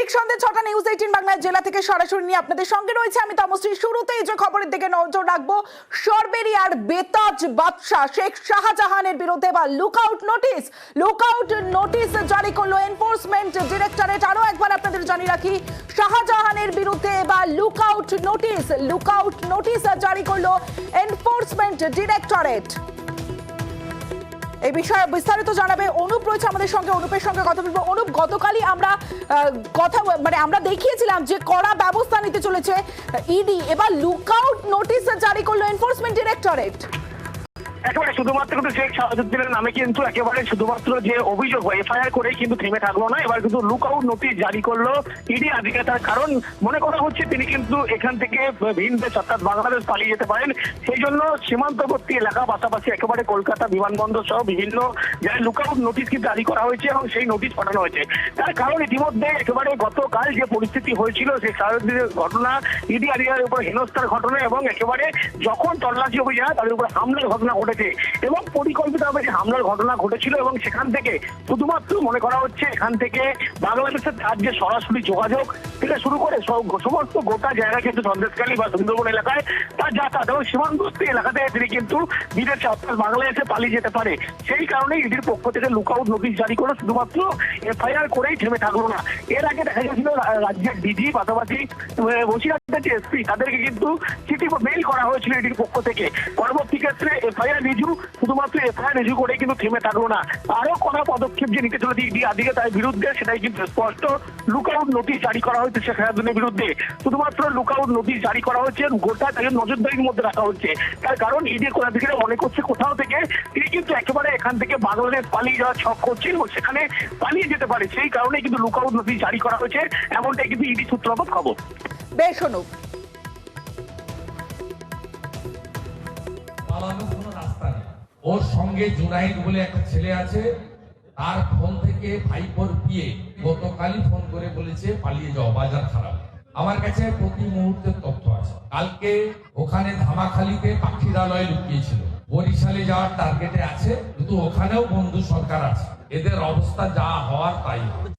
ঠিক সন্ধ্যে 6টা নিউজ 18 বাংলা জেলা থেকে সরাসরি নিয়ে আপনাদের সঙ্গে রয়েছে আমি তমশ্রী। শুরুতেই যে খবরের দিকে নজর রাখবো, সরবেরিয়ার বেতাজ বাদশাহ শেখ শাহজাহানের বিরুদ্ধে বা লুকআউট নোটিশ জারি করলো এনফোর্সমেন্ট ডিরেক্টরেট। আরো একবার আপনাদের জানিয়ে রাখি, শাহজাহানের বিরুদ্ধে এবার লুকআউট নোটিশ জারি করলো এনফোর্সমেন্ট ডিরেক্টরেট। এই বিষয়ে বিস্তারিত জানাবে অনুপ রয়েছে আমাদের সঙ্গে। অনুপের সঙ্গে কথা বলবো। অনুপ, গতকালই আমরা দেখিয়েছিলাম যে কড়া ব্যবস্থা নিতে চলেছে ইডি, এবার লুকআউট নোটিশ জারি করলো এনফোর্সমেন্ট ডিরেক্টরেট। একেবারে শুধুমাত্র শেখ শাহজাহানের নামে কিন্তু একেবারে শুধুমাত্র যে অভিযোগ এফআইআর করে কিন্তু থেমে থাকলো না, এবার কিন্তু লুকআউট নোটিশ জারি করলো ইডি আজকে। তার কারণ মনে করা হচ্ছে তিনি কিন্তু এখান থেকে ভিন দেশ অর্থাৎ বাংলাদেশ পালিয়ে যেতে পারেন। সেই জন্য সীমান্তবর্তী এলাকা পাশাপাশি একেবারে কলকাতা বিমানবন্দর সহ বিভিন্ন জায়গায় লুকআউট নোটিশ কিন্তু জারি করা হয়েছে এবং সেই নোটিশ পাঠানো হয়েছে। তার কারণ ইতিমধ্যে একেবারে গতকাল যে পরিস্থিতি হয়েছিল সেই শাহজাহানের ঘটনা, ইডি আদিকারিকের উপর হেনস্থার ঘটনা এবং একেবারে যখন তল্লাশি অভিযান তাদের উপর হামলার ঘটনা ঘটেছে এবং পরিকল্পিতভাবে যে হামলার ঘটনা ঘটেছিল এবং সেখান থেকে শুধুমাত্র মনে করা হচ্ছে এখান থেকে বাংলাদেশের রাজ্যে সরাসরি যোগাযোগ থেকে শুরু করে সমস্ত গোটা জায়গা কিন্তু সন্দেশখালী বা সুন্দরবন এলাকায় তার যাতায়াত এবং সীমান্তবর্তী এলাকাতে তিনি কিন্তু বিদেশে অর্থাৎ বাংলাদেশে পালিয়ে যেতে পারে। সেই কারণেই ইডির পক্ষ থেকে লুকআউট নোটিশ জারি করে শুধুমাত্র এফআইআর করেই থেমে থাকলো না। এর আগে দেখা গেছিল রাজ্যের ডিজি পাশাপাশি বসিরহাটের যে এসপি তাদেরকে কিন্তু চিঠি মেইল করা হয়েছিল ইডির পক্ষ থেকে। পরবর্তী ক্ষেত্রে এফআইআর শুধুমাত্র এফআইআর রিভিউ করে কিন্তু থেমে থাকলো না, আরো কড়া পদক্ষেপ যে নিতে চলেছে ইডি আদিকে তার বিরুদ্ধে সেটাই কিন্তু স্পষ্ট। লুকআউট নোটিশ জারি করা হয়েছে শেখ শাহজাহানের বিরুদ্ধে, শুধুমাত্র লুকআউট নোটিশ জারি করা হচ্ছে, গোটা তাকে নজরদারির মধ্যে রাখা হচ্ছে। তার কারণ ইডি কোথা থেকে মনে করছে কোথাও থেকে তিনি কিন্তু একেবারে এখান থেকে বাংলাদেশ পালিয়ে যাওয়ার ছক করছেন এবং সেখানে পালিয়ে যেতে পারে। সেই কারণে কিন্তু লুকআউট নোটিশ জারি করা হয়েছে, এমনটাই কিন্তু ইডি সূত্রপাত খবর। বেশ অনুপ। ওর সঙ্গে জুনাইদ বলে একটা ছেলে আছে, তার ফোন থেকে ভাইপোর বিয়ে গতকালই ফোন করে বলেছে পালিয়ে যাও, বাজার খারাপ। আমার কাছে প্রতি মুহূর্তের তথ্য আছে। কালকে ওখানে ধামাখালীতে পাখিরালয় লুকিয়েছিল, বরিশালে যাওয়ার টার্গেটে আছে, কিন্তু ওখানেও বন্ধু সরকার আছে। এদের অবস্থা যা হওয়ার তাই হবে।